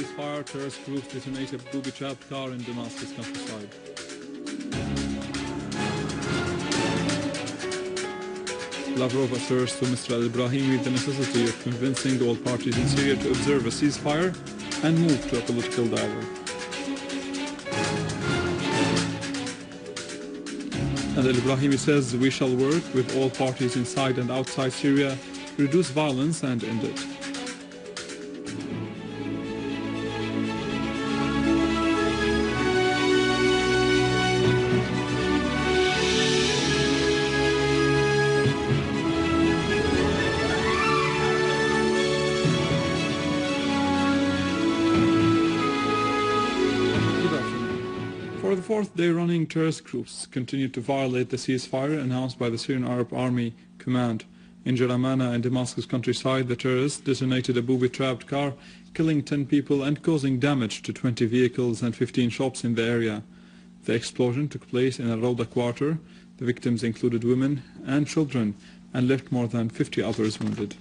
ceasefire, terrorist groups detonate a booby-trapped car in Damascus countryside. Lavrov asserts to Mr. al-Ibrahimi the necessity of convincing all parties in Syria to observe a ceasefire and move to a political dialogue. And al-Ibrahimi says, we shall work with all parties inside and outside Syria to reduce violence and end it. For the fourth day running, terrorist groups continue to violate the ceasefire announced by the Syrian Arab Army Command. In Jaramana and Damascus countryside, the terrorists detonated a booby-trapped car, killing 10 people and causing damage to 20 vehicles and 15 shops in the area. The explosion took place in a Rauda quarter. The victims included women and children and left more than 50 others wounded.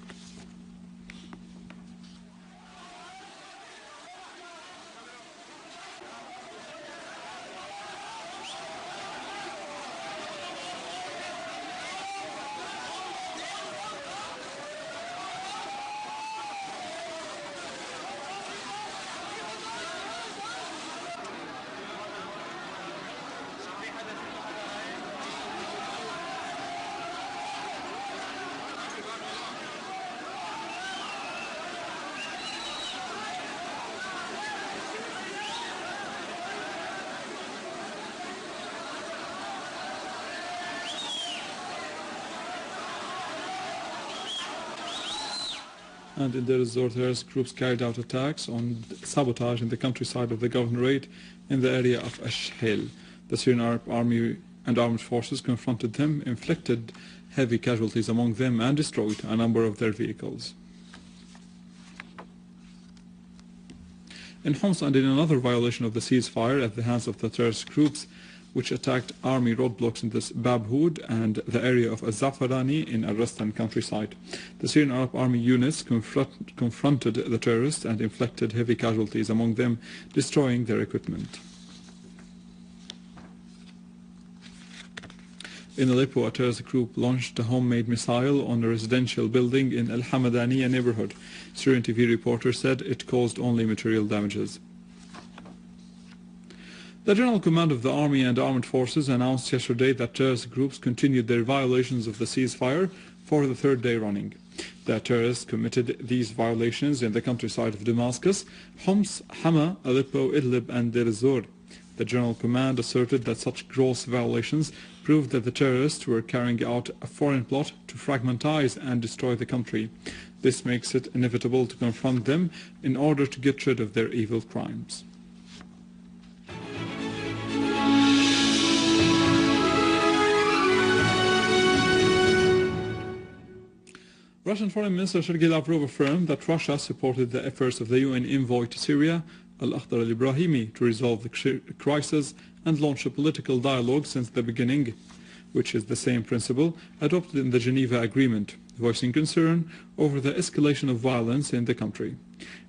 And in Deir ez-Zor, terrorist groups carried out attacks on sabotage in the countryside of the governorate in the area of Ashhel. The Syrian Arab Army and armed forces confronted them, inflicted heavy casualties among them, and destroyed a number of their vehicles. In Homs, and in another violation of the ceasefire at the hands of the terrorist groups, which attacked army roadblocks in the Babhoud and the area of Az-Zafarani in Ar-Rastan countryside. The Syrian Arab Army units confronted the terrorists and inflicted heavy casualties among them, destroying their equipment. In Aleppo, a terrorist group launched a homemade missile on a residential building in Al-Hamadaniya neighborhood. Syrian TV reporter said it caused only material damages. The General Command of the Army and Armed Forces announced yesterday that terrorist groups continued their violations of the ceasefire for the third day running. The terrorists committed these violations in the countryside of Damascus, Homs, Hama, Aleppo, Idlib and Deir ez-Zor. The General Command asserted that such gross violations proved that the terrorists were carrying out a foreign plot to fragmentize and destroy the country. This makes it inevitable to confront them in order to get rid of their evil crimes. Russian Foreign Minister Sergei Lavrov affirmed that Russia supported the efforts of the UN envoy to Syria, Al-Akhdar al-Ibrahimi, to resolve the crisis and launch a political dialogue since the beginning, which is the same principle adopted in the Geneva Agreement, voicing concern over the escalation of violence in the country.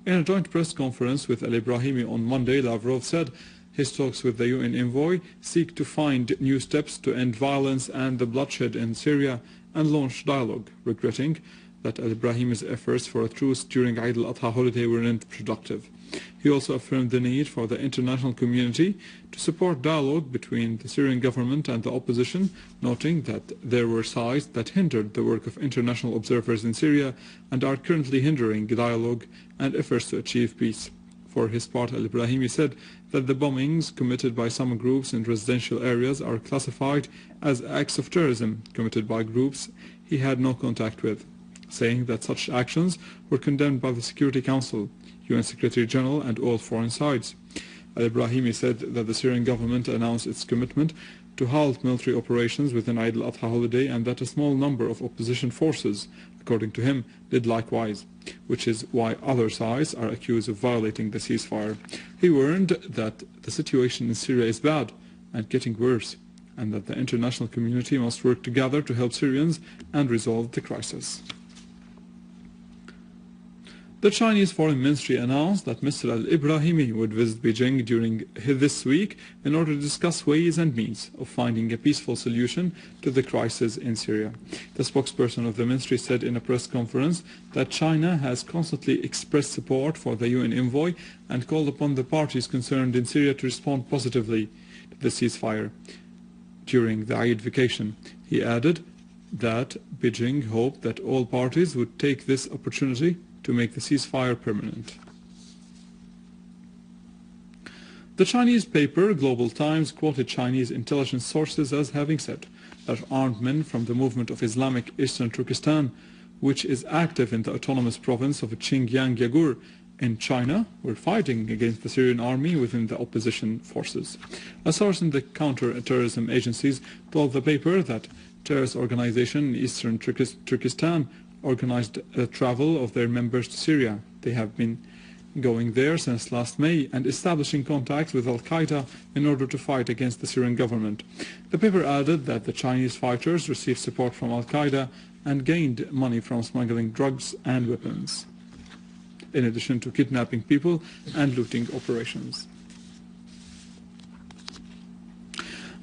In a joint press conference with al-Ibrahimi on Monday, Lavrov said his talks with the UN envoy seek to find new steps to end violence and the bloodshed in Syria and launch dialogue, regretting that al-Ibrahimi's efforts for a truce during Eid al-Adha holiday were not productive. He also affirmed the need for the international community to support dialogue between the Syrian government and the opposition, noting that there were sides that hindered the work of international observers in Syria and are currently hindering dialogue and efforts to achieve peace. For his part, al-Ibrahimi said that the bombings committed by some groups in residential areas are classified as acts of terrorism committed by groups he had no contact with, saying that such actions were condemned by the Security Council, UN Secretary General and all foreign sides. Al-Ibrahimi said that the Syrian government announced its commitment to halt military operations within Eid al-Adha holiday and that a small number of opposition forces, according to him, did likewise, which is why other sides are accused of violating the ceasefire. He warned that the situation in Syria is bad and getting worse, and that the international community must work together to help Syrians and resolve the crisis. The Chinese Foreign Ministry announced that Mr. al-Ibrahimi would visit Beijing during this week in order to discuss ways and means of finding a peaceful solution to the crisis in Syria. The spokesperson of the ministry said in a press conference that China has constantly expressed support for the UN envoy and called upon the parties concerned in Syria to respond positively to the ceasefire during the Eid vacation. He added that Beijing hoped that all parties would take this opportunity to make the ceasefire permanent. The Chinese paper Global Times quoted Chinese intelligence sources as having said that armed men from the movement of Islamic Eastern Turkestan, which is active in the autonomous province of Xinjiang Uyghur in China, were fighting against the Syrian army within the opposition forces. A source in the counter-terrorism agencies told the paper that terrorist organization in Eastern Turkestan organized the travel of their members to Syria. They have been going there since last May and establishing contacts with Al-Qaeda in order to fight against the Syrian government. The paper added that the Chinese fighters received support from Al-Qaeda and gained money from smuggling drugs and weapons, in addition to kidnapping people and looting operations.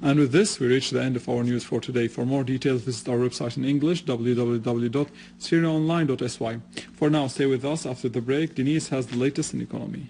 And with this, we reach the end of our news for today. For more details, visit our website in English, www.syriaonline.sy. For now, stay with us. After the break, Denise has the latest in economy.